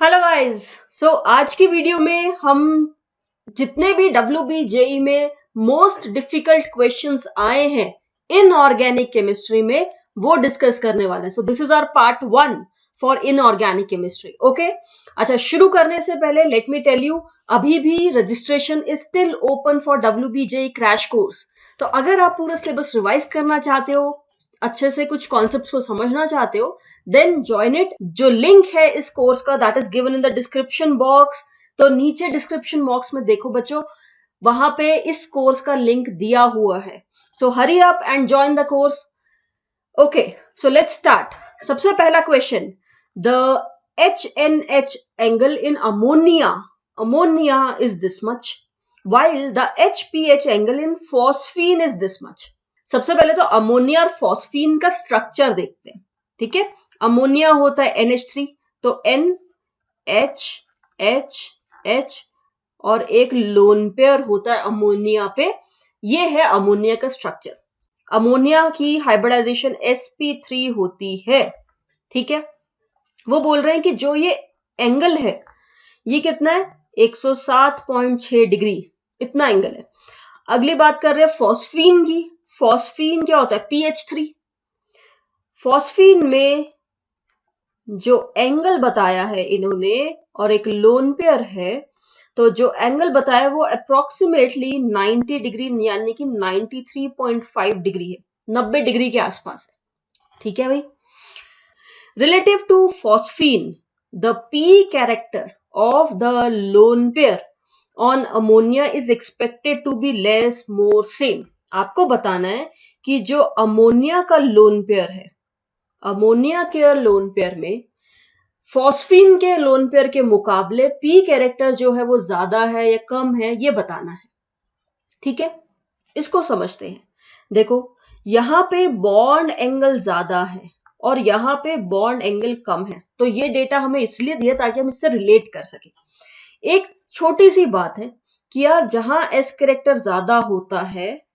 Hello guys. आज की video में हम जितने भी WB जेई में मोस्ट डिफिकल्ट क्वेश्चंस आए हैं इनऑर्गेनिक केमिस्ट्री में वो डिस्कस करने वाले हैं। So this is our part 1 for inorganic chemistry. Okay, अच्छा, शुरू करने से पहले लेट मी टेल यू, अभी भी registration is still open for WB JE crash course. तो अगर आप पूरा सिलेबस रिवाइज करना चाहते हो, अच्छे से कुछ कॉन्सेप्ट्स को समझना चाहते हो, देन ज्वाइन इट। जो लिंक है इस कोर्स का that is given in the description box. तो नीचे डिस्क्रिप्शन बॉक्स में देखो बच्चों, वहां पे इस कोर्स का लिंक दिया हुआ है। So hurry up and join the course. Okay, so let's start. सबसे पहला question, the HNH angle in ammonia is this much while the HPH angle in phosphine is this much। सबसे पहले तो ammonia और phosphine का structure देखते हैं। ठीक है, अमोनिया होता है NH3, तो NHH और एक लोन पेयर होता है अमोनिया पे। ये है अमोनिया का स्ट्रक्चर। अमोनिया की हाइब्रिडाइजेशन sp3 होती है। ठीक है, वो बोल रहे हैं कि जो ये एंगल है ये कितना है, 107.6 डिग्री, इतना एंगल है। अगली बात कर रहे हैं फॉस्फीन की। फॉस्फीन क्या होता है, PH3। फॉस्फीन में जो एंगल बताया है इन्होंने और एक लोन पेयर है, तो जो एंगल बताया वो अप्रोक्सीमेटली 90 डिग्री यानी कि 93.5 डिग्री है, 90 डिग्री के आसपास है। ठीक है भाई। Relative to phosphine, the P character of the lone pair on ammonia is expected to be less, more, same। आपको बताना है कि जो अमोनिया का लोन पेयर है, अमोनिया के लोन पेयर में फॉस्फीन के लोन पेयर के मुकाबले P कैरेक्टर जो है वो ज्यादा है या कम है, ये बताना है। ठीक है, इसको समझते हैं। देखो, यहां पे बॉन्ड एंगल ज्यादा है और यहां पे बॉन्ड एंगल कम है, तो ये डेटा हमें इसलिए दिया ताकि हम इससे रिलेट कर सके। एक छोटी सी बात है कि यार जहां S कैरेक्टर ज्यादा होता है,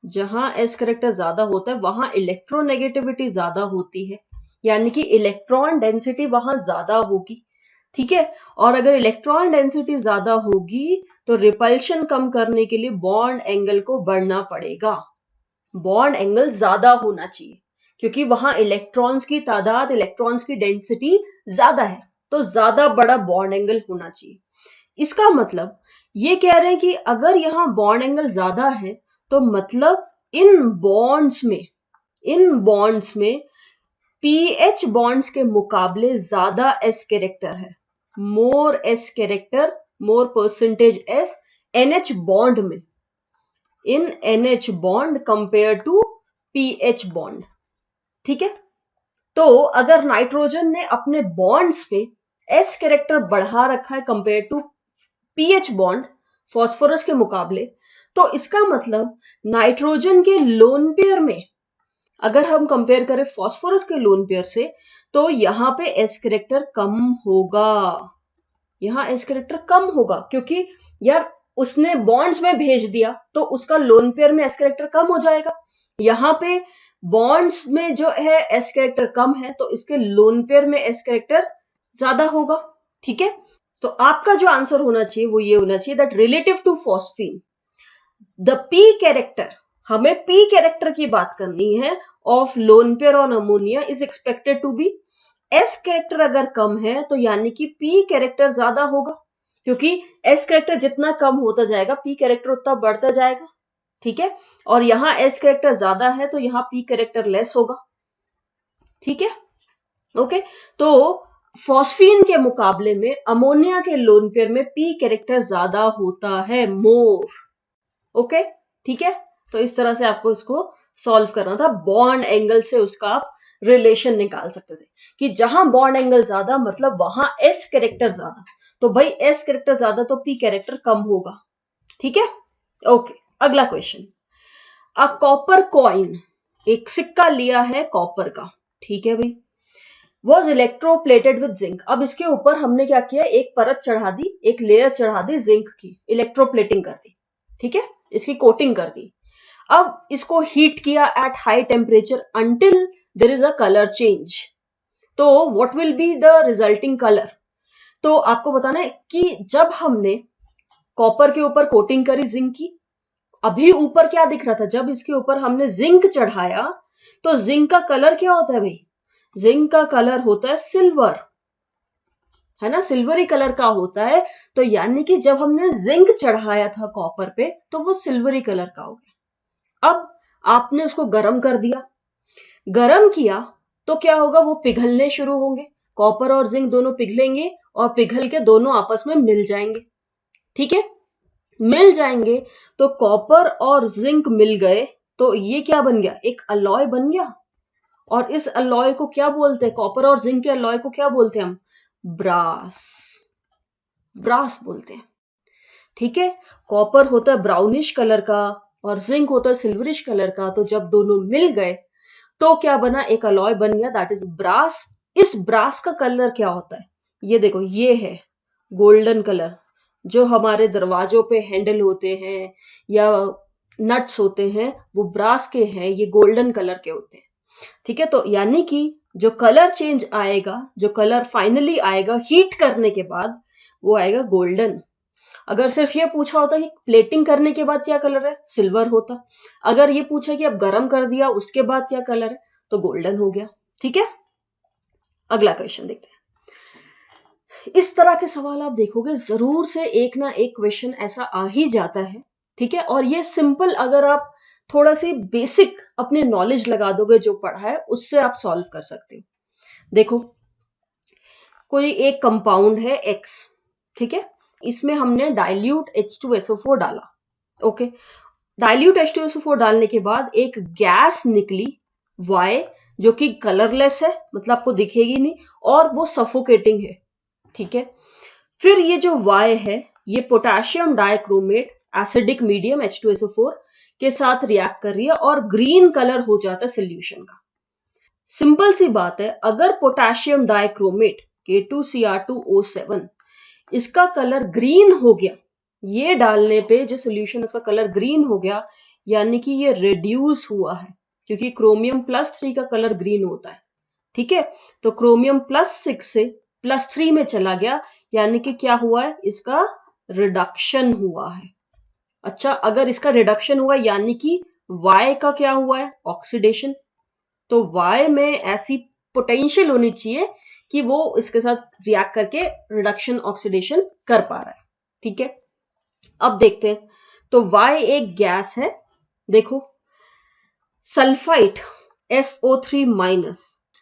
जहां S कैरेक्टर ज्यादा होता है वहां इलेक्ट्रोनेगेटिविटी ज्यादा होती है, यानी कि इलेक्ट्रॉन डेंसिटी वहां ज्यादा होगी। ठीक है, और अगर इलेक्ट्रॉन डेंसिटी ज्यादा होगी तो रिपल्शन कम करने के लिए बॉन्ड एंगल को बढ़ना पड़ेगा। बॉन्ड एंगल ज्यादा होना चाहिए क्योंकि वहां इलेक्ट्रॉन्स की तादाद, इलेक्ट्रॉन्स की डेंसिटी ज्यादा है, तो ज्यादा बड़ा बॉन्ड एंगल होना चाहिए। इसका मतलब ये कह रहे हैं कि अगर यहां बॉन्ड एंगल ज्यादा है तो मतलब इन बॉन्ड्स में पीएच बॉन्ड्स के मुकाबले ज्यादा एस कैरेक्टर है, more S character, more percentage S NH bond में, in NH bond compare to PH bond. ठीक है, तो अगर नाइट्रोजन ने अपने बॉन्ड्स पे एस कैरेक्टर बढ़ा रखा है compare to PH bond phosphorus के मुकाबले, तो इसका मतलब नाइट्रोजन के लोन पेयर में अगर हम कंपेयर करें फॉस्फोरस के लोन पेयर से, तो यहां पे एस कैरेक्टर कम होगा। यहां एस कैरेक्टर कम होगा क्योंकि यार उसने बॉन्ड्स में भेज दिया तो उसका लोन पेयर में एस कैरेक्टर कम हो जाएगा। यहां पे बॉन्ड्स में जो है एस कैरेक्टर कम है तो इसके लोन पेयर में एस कैरेक्टर ज्यादा होगा। ठीक है, तो आपका जो आंसर होना चाहिए वो ये होना चाहिए that relative to phosphine the P character, हमें पी कैरेक्टर की बात करनी है of lone pair on ammonia is expected to be, S character अगर कम है तो यानी कि पी कैरेक्टर ज्यादा होगा, क्योंकि एस कैरेक्टर जितना कम होता जाएगा पी कैरेक्टर उतना बढ़ता जाएगा। ठीक है, और यहां एस कैरेक्टर ज्यादा है तो यहां पी कैरेक्टर लेस होगा। ठीक है, ओके, तो फॉस्फीन के मुकाबले में अमोनिया के लोन पेयर में पी कैरेक्टर ज्यादा होता है, मोर। ओके, ठीक है, तो इस तरह से आपको इसको सॉल्व करना था। बॉन्ड एंगल से उसका आप रिलेशन निकाल सकते थे कि जहां बॉन्ड एंगल ज्यादा मतलब वहां एस कैरेक्टर ज्यादा, तो भाई एस कैरेक्टर ज्यादा तो पी कैरेक्टर कम होगा। ठीक है, ओके, अगला क्वेश्चन। अ कॉपर कॉइन, एक सिक्का लिया है कॉपर का। ठीक है भाई, वॉज इलेक्ट्रोप्लेटेड विद जिंक। अब इसके ऊपर हमने क्या किया, एक परत चढ़ा दी, एक लेयर चढ़ा दी जिंक की, इलेक्ट्रोप्लेटिंग कर दी। ठीक है, इसकी कोटिंग कर दी। अब इसको हीट किया at high temperature until there is a colour change. तो what will be the resulting colour, तो आपको बताना है कि जब हमने कॉपर के ऊपर कोटिंग करी जिंक की, अभी ऊपर क्या दिख रहा था, जब इसके ऊपर हमने जिंक चढ़ाया तो जिंक का कलर क्या होता है भाई, जिंक का कलर होता है सिल्वर, है ना, सिल्वरी कलर का होता है। तो यानी कि जब हमने जिंक चढ़ाया था कॉपर पे तो वो सिल्वरी कलर का हो गया। अब आपने उसको गर्म कर दिया, गर्म किया तो क्या होगा, वो पिघलने शुरू होंगे, कॉपर और जिंक दोनों पिघलेंगे और पिघल के दोनों आपस में मिल जाएंगे। ठीक है, मिल जाएंगे तो कॉपर और जिंक मिल गए तो ये क्या बन गया, एक अलॉय बन गया। और इस अलॉय को क्या बोलते हैं, कॉपर और जिंक के अलॉय को क्या बोलते हैं हम, ब्रास, ब्रास बोलते हैं। ठीक है, कॉपर होता है ब्राउनिश कलर का और जिंक होता है सिल्वरिश कलर का, तो जब दोनों मिल गए तो क्या बना, एक अलॉय बन गया, दैट इज ब्रास। इस ब्रास का कलर क्या होता है, ये देखो, ये है गोल्डन कलर। जो हमारे दरवाजों पे हैंडल होते हैं या नट्स होते हैं वो ब्रास के हैं, ये गोल्डन कलर के होते हैं। ठीक है, तो यानी कि जो कलर चेंज आएगा, जो कलर फाइनली आएगा हीट करने के बाद, वो आएगा गोल्डन। अगर सिर्फ ये पूछा होता कि प्लेटिंग करने के बाद क्या कलर है, सिल्वर होता। अगर ये पूछा कि अब गर्म कर दिया उसके बाद क्या कलर है, तो गोल्डन हो गया। ठीक है, अगला क्वेश्चन देखते हैं। इस तरह के सवाल आप देखोगे जरूर से एक ना एक क्वेश्चन ऐसा आ ही जाता है। ठीक है, और ये सिंपल, अगर आप थोड़ा सी बेसिक अपने नॉलेज लगा दोगे जो पढ़ा है उससे आप सॉल्व कर सकते हो। देखो, कोई एक कंपाउंड है X, ठीक है, इसमें हमने डाइल्यूट H2SO4 डाला। ओके, डाइल्यूट H2SO4 डालने के बाद एक गैस निकली Y, जो कि कलरलेस है, मतलब आपको दिखेगी नहीं और वो सफोकेटिंग है। ठीक है, फिर ये जो Y है ये potassium dichromate acidic medium H2SO4 के साथ रिएक्ट कर रही है और ग्रीन कलर हो जाता है सोल्यूशन का। सिंपल सी बात है, अगर पोटेशियम डाइक्रोमेट K2Cr2O7 इसका कलर ग्रीन हो गया, ये डालने पे जो सोल्यूशन उसका कलर ग्रीन हो गया, यानी कि ये रिड्यूस हुआ है, क्योंकि क्रोमियम +3 का कलर ग्रीन होता है। ठीक है, तो क्रोमियम +6 से +3 में चला गया, यानी कि क्या हुआ है, इसका रिडक्शन हुआ है। अच्छा, अगर इसका रिडक्शन हुआ यानी कि Y का क्या हुआ है, ऑक्सीडेशन। तो Y में ऐसी पोटेंशियल होनी चाहिए कि वो इसके साथ रिएक्ट करके रिडक्शन ऑक्सीडेशन कर पा रहा है। ठीक है, अब देखते हैं। तो Y एक गैस है, देखो सल्फाइट SO3-,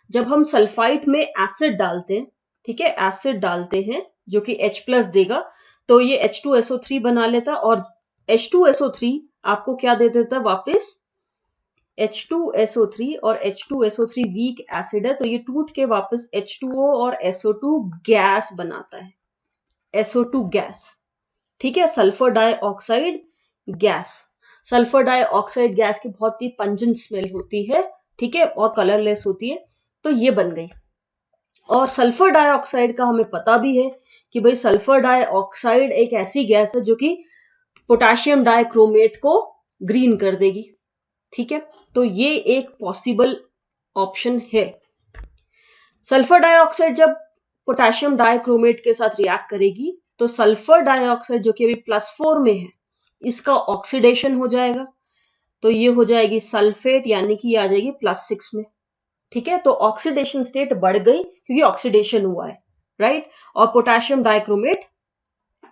जब हम सल्फाइट में एसिड डालते हैं, ठीक है, एसिड डालते हैं जो कि H+ देगा, तो ये H2SO3 बना लेता और H2SO3 आपको क्या दे देता है वापस, H2SO3, और H2SO3 वीक एसिड है तो ये टूट के वापस H2O और SO2 गैस बनाता है, SO2 गैस। ठीक है, sulphur dioxide gas. Sulphur dioxide gas की बहुत ही पंजेंट स्मेल होती है, ठीक है, और कलरलेस होती है, तो ये बन गई। और सल्फर डाइऑक्साइड का हमें पता भी है कि भाई सल्फर डाइऑक्साइड एक ऐसी गैस है जो कि पोटेशियम डाइक्रोमेट को ग्रीन कर देगी। ठीक है, तो ये एक पॉसिबल ऑप्शन है। सल्फर डाइऑक्साइड जब पोटेशियम डाइक्रोमेट के साथ रिएक्ट करेगी तो सल्फर डाइऑक्साइड जो कि अभी +4 में है, इसका ऑक्सीडेशन हो जाएगा, तो ये हो जाएगी सल्फेट, यानी कि ये आ जाएगी +6 में। ठीक है, तो ऑक्सीडेशन स्टेट बढ़ गई क्योंकि ऑक्सीडेशन हुआ है, राइट, और पोटेशियम डाइक्रोमेट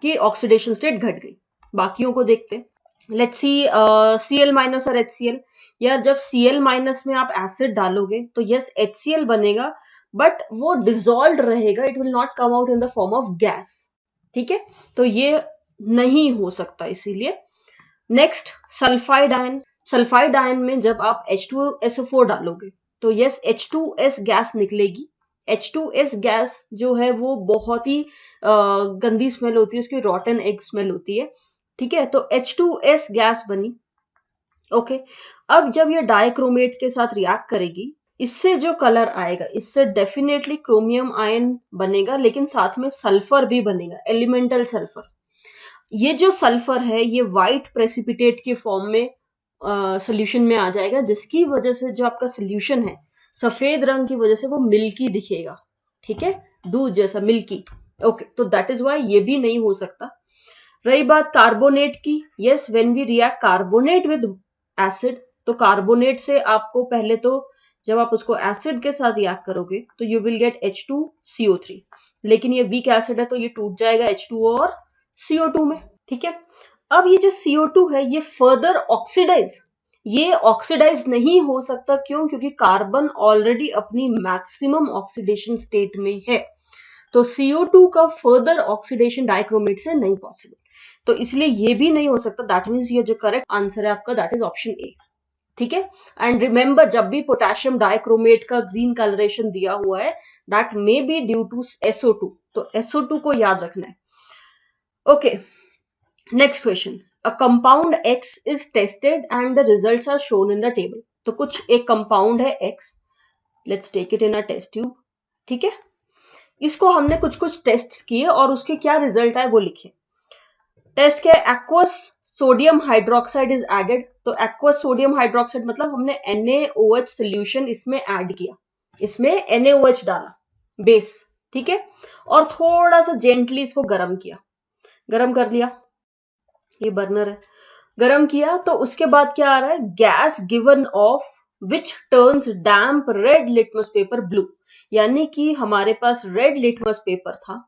की ऑक्सीडेशन स्टेट घट गई। बाकियों को देखते हैं, लेट्स सी Cl- और HCl। यार जब Cl- में आप एसिड डालोगे तो यस HCl बनेगा, बट वो डिसॉल्व रहेगा, it will not come out in the form of gas. ठीक है, तो ये नहीं हो सकता, इसीलिए। Next, sulphide ion. Sulphide ion में जब आप H2SO4 डालोगे तो यस H2S गैस निकलेगी। H2S गैस जो है वो बहुत ही गंदी स्मेल होती है, उसकी रॉटन एग स्मेल होती है। ठीक है, तो H2S गैस बनी। ओके, अब जब ये डाइक्रोमेट के साथ रिएक्ट करेगी, इससे जो कलर आएगा, इससे डेफिनेटली क्रोमियम आयन बनेगा, लेकिन साथ में सल्फर भी बनेगा, एलिमेंटल सल्फर। ये जो सल्फर है ये व्हाइट प्रेसिपिटेट के फॉर्म में सोल्यूशन में आ जाएगा, जिसकी वजह से जो आपका सोल्यूशन है सफेद रंग की वजह से वो मिल्की दिखेगा। ठीक है, दूध जैसा मिल्की, ओके, तो दैट इज वाई ये भी नहीं हो सकता। रही बात कार्बोनेट की, yes, when we react carbonate with acid, तो कार्बोनेट से आपको पहले तो जब आप उसको एसिड के साथ रिएक्ट करोगे तो यू विल गेट H2CO3, लेकिन ये वीक एसिड है तो ये टूट जाएगा H2O और CO2 में, ठीक है। अब ये जो CO2 है ये फर्दर ऑक्सीडाइज, ये ऑक्सीडाइज नहीं हो सकता, क्यों? क्योंकि कार्बन ऑलरेडी अपनी मैक्सिमम ऑक्सीडेशन स्टेट में है, तो CO2 का फर्दर ऑक्सीडेशन डाइक्रोमेट से नहीं पॉसिबल, तो इसलिए ये भी नहीं हो सकता। दैट मीन्स ये जो करेक्ट आंसर है आपका दैट इज ऑप्शन ए, ठीक है। एंड रिमेंबर, जब भी पोटेशियम डाइक्रोमेट का ग्रीन कलरेशन दिया हुआ है that may be due to SO2, तो SO2 को याद रखना है। Okay, next question, a compound X is tested and the results are shown in the table. तो कुछ एक कंपाउंड है X, let's take it in a test tube, ठीक है। इसको हमने कुछ कुछ टेस्ट किए और उसके क्या रिजल्ट आए वो लिखे। टेस्ट क्या है, aqueous sodium hydroxide is added, तो एक्वस सोडियम हाइड्रोक्साइड मतलब हमने NaOH सोल्यूशन इसमें ऐड किया, इसमें NaOH डाला बेस, ठीक है, और थोड़ा सा जेंटली इसको गर्म किया, गर्म कर लिया, ये बर्नर है, गर्म किया, तो उसके बाद क्या आ रहा है, gas given of which turns damp red litmus paper blue, यानी कि हमारे पास रेड लिटमस पेपर था,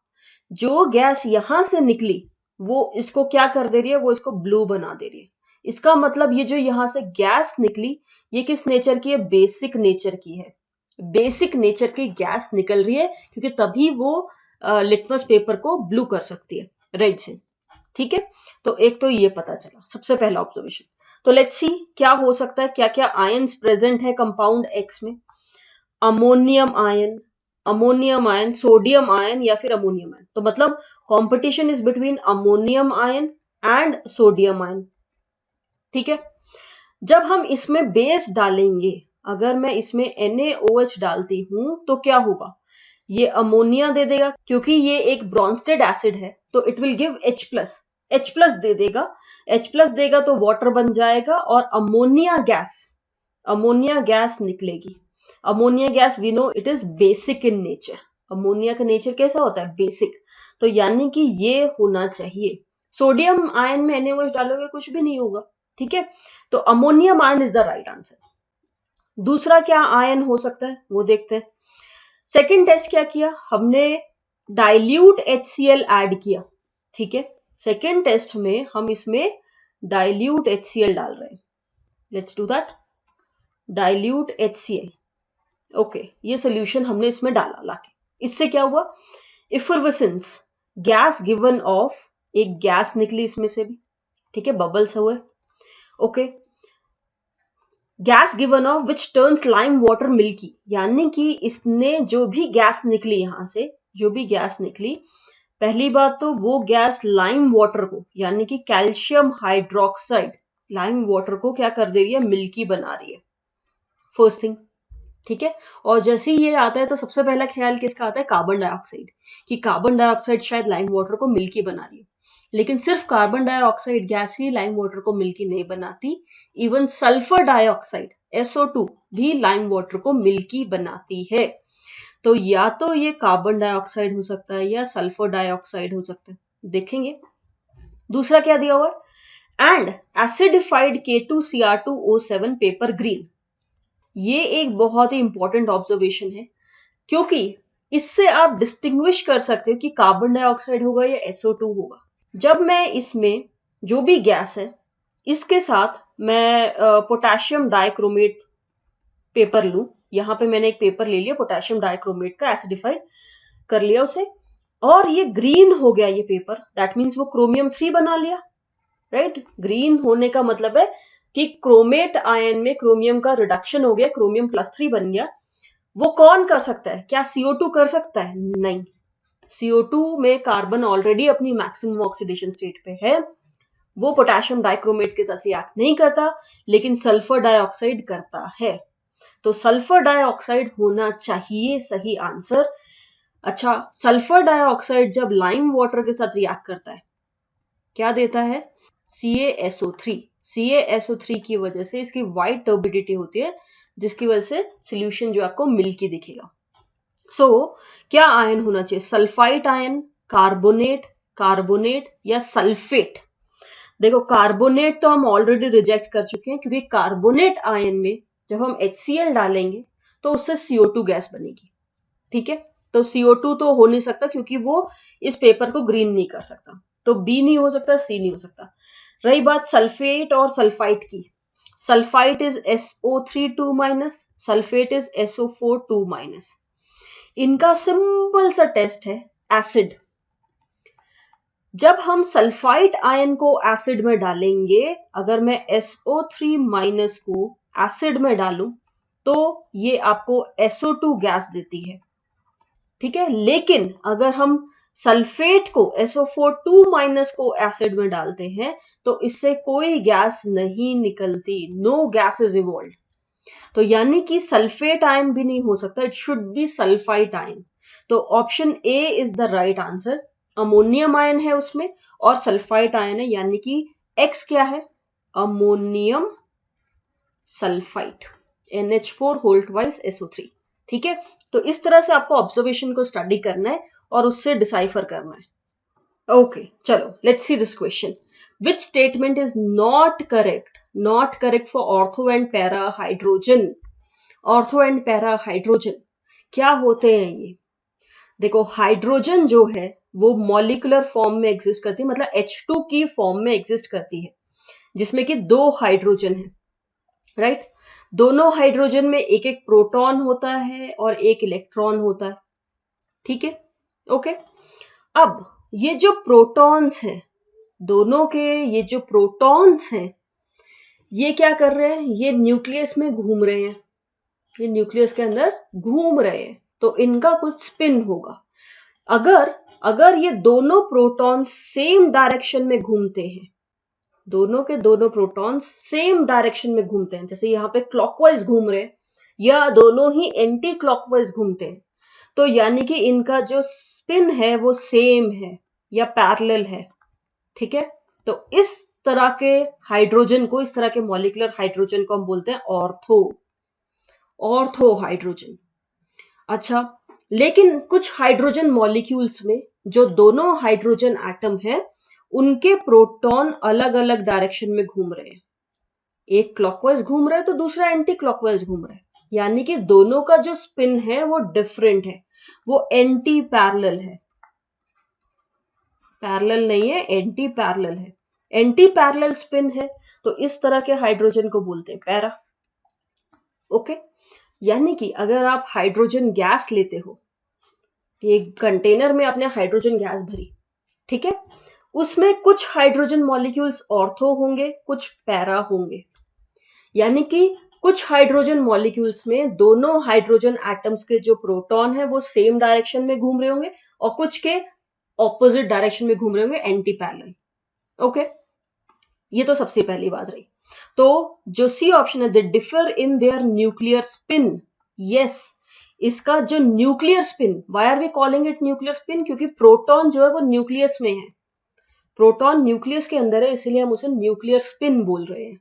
जो गैस यहां से निकली वो इसको क्या कर दे रही है, वो इसको ब्लू बना दे रही है। इसका मतलब ये जो यहां से गैस निकली ये किस नेचर की है, बेसिक नेचर की है, बेसिक नेचर की गैस निकल रही है, क्योंकि तभी वो लिटमस पेपर को ब्लू कर सकती है रेड से, ठीक है। तो एक तो ये पता चला, सबसे पहला ऑब्जर्वेशन। तो लेट्स सी क्या हो सकता है, क्या क्या आयंस प्रेजेंट है कंपाउंड एक्स में, अमोनियम आयन, सोडियम आयन या फिर अमोनियम आयन, तो मतलब competition is between ammonium ion and sodium ion, ठीक है। जब हम इसमें बेस डालेंगे, अगर मैं इसमें NaOH डालती हूं तो क्या होगा, ये अमोनिया दे देगा, क्योंकि ये एक ब्रॉन्स्टेड एसिड है तो इट विल गिव H+ दे देगा, H+ देगा तो वाटर बन जाएगा और अमोनिया गैस निकलेगी। Ammonia gas we know it is basic in nature, ammonia का नेचर कैसा होता है, बेसिक, तो यानी कि ये होना चाहिए। सोडियम आयन में NaOH डालोगे कुछ भी नहीं होगा, ठीक है, तो ammonium ion is the right answer. दूसरा क्या आयन हो सकता है वो देखते हैं। सेकेंड टेस्ट क्या किया हमने, डाइल्यूट HCl ऐड किया, ठीक है। सेकेंड टेस्ट में हम इसमें डाइल्यूट HCl डाल रहे हैं, let's do that, dilute HCl, okay, ये सोल्यूशन हमने इसमें डाला लाके, इससे क्या हुआ, इफरवेसेंस, गैस गिवन ऑफ, एक गैस निकली इसमें से भी, ठीक है, बबल्स हुए, okay, gas given of which turns lime water milky, यानी कि इसने जो भी गैस निकली, यहां से जो भी गैस निकली, पहली बात तो वो गैस लाइम वाटर को, यानी कि कैल्शियम हाइड्रोक्साइड लाइम वाटर को क्या कर दे रही है, मिल्की बना रही है, फर्स्ट थिंग, ठीक है। और जैसे ही ये आता है तो सबसे पहला ख्याल किसका आता है, कार्बन डाइऑक्साइड, कि कार्बन डाइऑक्साइड शायद लाइम वाटर को मिल्की बना रही है, लेकिन सिर्फ कार्बन डाइऑक्साइड गैस ही लाइम वाटर को मिल्की नहीं बनाती, इवन सल्फर डाइऑक्साइड SO2 भी लाइम वाटर को मिल्की बनाती है। तो या तो ये कार्बन डाइऑक्साइड हो सकता है या सल्फर डाइऑक्साइड हो सकता है, देखेंगे। दूसरा क्या दिया हुआ है, and acidified K2Cr2O7 paper green, ये एक बहुत ही इंपॉर्टेंट ऑब्जर्वेशन है, क्योंकि इससे आप डिस्टिंग्विश कर सकते हो कि कार्बन डाइऑक्साइड होगा या SO2 होगा। जब मैं इसमें जो भी गैस है इसके साथ मैं पोटेशियम डाइक्रोमेट पेपर लूं, यहां पे मैंने एक पेपर ले लिया पोटेशियम डाइक्रोमेट का, एसिडिफाइड कर लिया उसे, और ये ग्रीन हो गया ये पेपर, दैट मीन्स वो क्रोमियम 3 बना लिया, राइट। ग्रीन होने का मतलब है कि क्रोमेट आयन में क्रोमियम का रिडक्शन हो गया, क्रोमियम+3 बन गया। वो कौन कर सकता है, क्या CO2 कर सकता है, नहीं, CO2 में कार्बन ऑलरेडी अपनी मैक्सिमम ऑक्सीडेशन स्टेट पे है, वो पोटेशियम डाइक्रोमेट के साथ रिएक्ट नहीं करता, लेकिन सल्फर डाइऑक्साइड करता है, तो सल्फर डाइऑक्साइड होना चाहिए सही आंसर। अच्छा, सल्फर डाइऑक्साइड जब लाइम वाटर के साथ रिएक्ट करता है क्या देता है, CaSO3, CaSO3 की वजह से इसकी वाइट टर्बिडिटी होती है, जिसकी वजह से सोल्यूशन जो आपको मिल्की दिखेगा। सो क्या आयन होना चाहिए, सल्फाइट आयन, कार्बोनेट, कार्बोनेट या सल्फेट। देखो कार्बोनेट तो हम ऑलरेडी रिजेक्ट कर चुके हैं, क्योंकि कार्बोनेट आयन में जब हम HCl डालेंगे तो उससे CO2 गैस बनेगी। ठीक है, तो CO2 तो हो नहीं सकता, क्योंकि वो इस पेपर को ग्रीन नहीं कर सकता, तो B नहीं हो सकता, C नहीं हो सकता। रही बात सल्फेट और सल्फाइट की, sulphite is SO3 2-, sulphate is SO4 2-। इनका सिंपल सा टेस्ट है एसिड। जब हम सल्फाइड आयन को एसिड में डालेंगे, अगर मैं SO3- को एसिड में डालूं तो ये आपको SO2 गैस देती है। ठीक है, लेकिन अगर हम सल्फेट को SO4 2- को एसिड में डालते हैं तो इससे कोई गैस नहीं निकलती, नो गैस इज इवॉल्व्ड। तो यानी कि सल्फेट आयन भी नहीं हो सकता, it should be sulphide ion. तो option A is the right answer. Ammonium ion है उसमें और सल्फाइड आयन है, यानी कि एक्स क्या है, ammonium sulphide, NH4 Holt wise SO3। ठीक है, तो इस तरह से आपको ऑब्जर्वेशन को स्टडी करना है और उससे डिसाइफर करना है। ओके, चलो let's see this question. Which statement is not correct, not correct for ortho and para hydrogen. Ortho and para hydrogen क्या होते हैं ये? देखो हाइड्रोजन जो है वो मॉलिक्यूलर फॉर्म में एग्जिस्ट करती है, मतलब H2 की फॉर्म में एग्जिस्ट करती है, जिसमें कि 2 हाइड्रोजन है, राइट। दोनों हाइड्रोजन में एक एक प्रोटॉन होता है और एक इलेक्ट्रॉन होता है। ठीक है, ओके। अब ये जो प्रोटॉन्स हैं, दोनों के ये जो प्रोटॉन्स हैं, ये क्या कर रहे हैं, ये न्यूक्लियस में घूम रहे हैं, ये न्यूक्लियस के अंदर घूम रहे हैं, तो इनका कुछ स्पिन होगा। अगर अगर ये दोनों प्रोटॉन्स सेम डायरेक्शन में घूमते हैं, दोनों के दोनों प्रोटॉन्स सेम डायरेक्शन में घूमते हैं, जैसे यहाँ पे क्लॉकवाइज घूम रहे हैं या दोनों ही एंटी क्लॉकवाइज घूमते हैं, तो यानी कि इनका जो स्पिन है वो सेम है या पैरेलल है। ठीक है, तो इस तरह के हाइड्रोजन को, इस तरह के मॉलिक्यूलर हाइड्रोजन को हम बोलते हैं ऑर्थो, ऑर्थो हाइड्रोजन। अच्छा, लेकिन कुछ हाइड्रोजन मॉलिक्यूल्स में जो दोनों हाइड्रोजन एटम है उनके प्रोटॉन अलग अलग डायरेक्शन में घूम रहे हैं, एक क्लॉकवाइज घूम रहा है तो दूसरा एंटी क्लॉकवाइज घूम रहा है, यानी कि दोनों का जो स्पिन है वो डिफरेंट है, वो एंटी पैरेलल है, पैरेलल नहीं है, एंटी पैरेलल है। एंटी पैरेलल स्पिन है तो इस तरह के हाइड्रोजन को बोलते हैं पैरा। ओके, यानी कि अगर आप हाइड्रोजन गैस लेते हो, एक कंटेनर में आपने हाइड्रोजन गैस भरी, ठीक है, उसमें कुछ हाइड्रोजन मॉलिक्यूल्स ऑर्थो होंगे, कुछ पैरा होंगे, यानी कि कुछ हाइड्रोजन मॉलिक्यूल्स में दोनों हाइड्रोजन एटम्स के जो प्रोटॉन है वो सेम डायरेक्शन में घूम रहे होंगे और कुछ के ऑपोजिट डायरेक्शन में घूम रहे होंगे, एंटी पैरेलल। ओके, ये तो सबसे पहली बात रही। तो जो सी ऑप्शन है, they differ in their nuclear spin. Yes, इसका जो nuclear spin, why are we calling it nuclear spin, क्योंकि प्रोटॉन जो है वो न्यूक्लियस में है, प्रोटॉन न्यूक्लियस के अंदर है, इसलिए हम उसे न्यूक्लियर स्पिन बोल रहे हैं।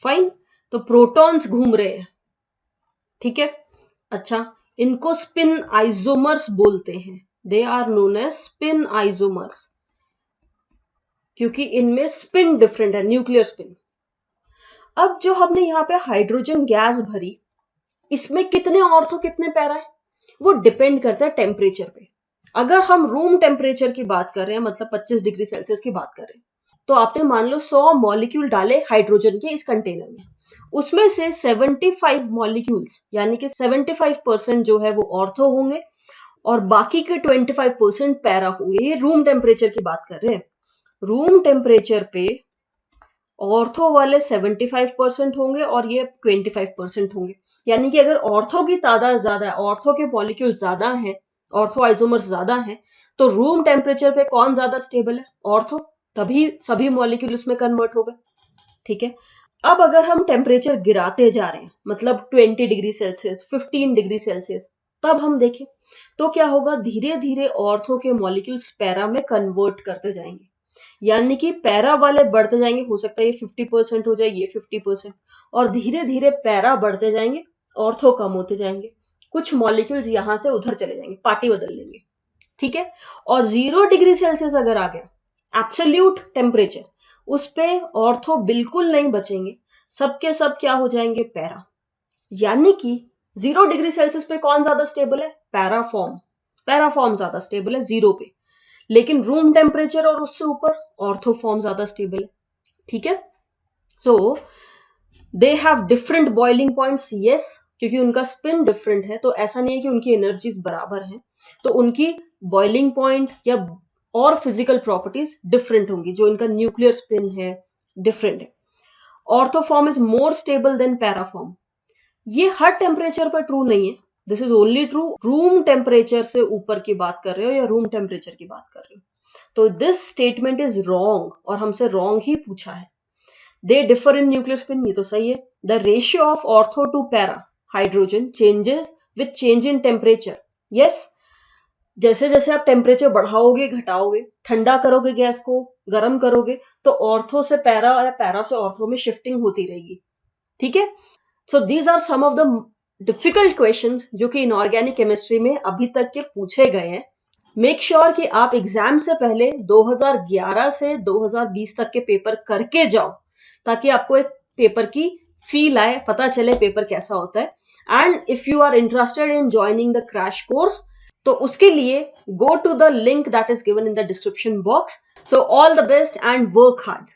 फाइन, तो प्रोटॉन्स घूम रहे हैं। ठीक है, अच्छा, इनको स्पिन आइसोमर्स बोलते हैं, they are known as spin isomers, क्योंकि इनमें स्पिन डिफरेंट है, न्यूक्लियर स्पिन। अब जो हमने यहाँ पे हाइड्रोजन गैस भरी, इसमें कितने ऑर्थो कितने पैरा है, वो डिपेंड करता है टेम्परेचर पे। अगर हम रूम टेम्परेचर की बात कर रहे हैं, मतलब 25 डिग्री सेल्सियस की बात कर रहे हैं, तो आपने मान लो 100 मॉलिक्यूल डाले हाइड्रोजन के इस कंटेनर में, उसमें से 75 मॉलिक्यूल्स यानी कि 75% जो है वो ऑर्थो होंगे और बाकी के 25% पैरा होंगे। ये रूम टेम्परेचर की बात कर रहे हैं। रूम टेम्परेचर पे ऑर्थो वाले 75% होंगे और ये 25% होंगे, यानी कि अगर ऑर्थो की तादाद ज्यादा है, ऑर्थो के मॉलिक्यूल ज्यादा है, ऑर्थो आइसोमर्स ज्यादा है, तो रूम टेम्परेचर पे कौन ज्यादा स्टेबल है, ऑर्थो, तभी सभी मॉलिक्यूल उसमें कन्वर्ट हो गए। ठीक है, अब अगर हम टेम्परेचर गिराते जा रहे हैं, मतलब 20 डिग्री सेल्सियस, 15 डिग्री सेल्सियस, तब हम देखें तो क्या होगा, धीरे धीरे ऑर्थो के मॉलिक्यूल्स पैरा में कन्वर्ट करते जाएंगे, यानी कि पैरा वाले बढ़ते जाएंगे, हो सकता है ये 50% हो जाए, ये 50%, और धीरे धीरे पैरा बढ़ते जाएंगे, ऑर्थो कम होते जाएंगे, कुछ मॉलिक्यूल्स यहां से उधर चले जाएंगे, पार्टी बदल लेंगे। ठीक है। और 0 डिग्री सेल्सियस अगर आ गया एब्सोल्यूट टेम्परेचर, उस पे ऑर्थो बिल्कुल नहीं बचेंगे, सबके सब क्या हो जाएंगे, पैरा। यानी कि 0 डिग्री सेल्सियस पे कौन ज्यादा स्टेबल है, पैराफॉर्म। पैराफॉर्म ज्यादा स्टेबल है 0 पे, लेकिन रूम टेम्परेचर और उससे ऊपर ऑर्थोफॉर्म ज्यादा स्टेबल है। ठीक है। So they have different boiling points, yes, क्योंकि उनका स्पिन डिफरेंट है, तो ऐसा नहीं है कि उनकी एनर्जीज बराबर हैं, तो उनकी बॉइलिंग पॉइंट या और फिजिकल प्रॉपर्टीज डिफरेंट होंगी, जो इनका न्यूक्लियर स्पिन है डिफरेंट है। ऑर्थोफॉर्म इज मोर स्टेबल देन पैराफॉर्म। ये हर टेम्परेचर पर ट्रू नहीं है, this is only true room temperature से ऊपर की बात कर रहे हो या रूम टेम्परेचर की बात कर रहे हो, तो दिस स्टेटमेंट इज रॉन्ग और हमसे रॉन्ग ही पूछा है। They differ in nuclear spin, ये तो सही है। The ratio of ortho to para hydrogen changes with change in temperature, yes. जैसे जैसे आप टेम्परेचर बढ़ाओगे घटाओगे, ठंडा करोगे गैस को, गर्म करोगे, तो ऑर्थो से पैरा या पैरा से ऑर्थो में शिफ्टिंग होती रहेगी। ठीक है। So these are some of the difficult questions जो कि इनऑर्गेनिक केमिस्ट्री में अभी तक के पूछे गए हैं। मेक श्योर कि आप एग्जाम से पहले 2011 से 2020 तक के पेपर करके जाओ, ताकि आपको एक पेपर की फील आए, पता चले पेपर कैसा होता है। And if you are interested in joining the crash course, तो उसके लिए go to the link that is given in the description box. So all the best and work hard.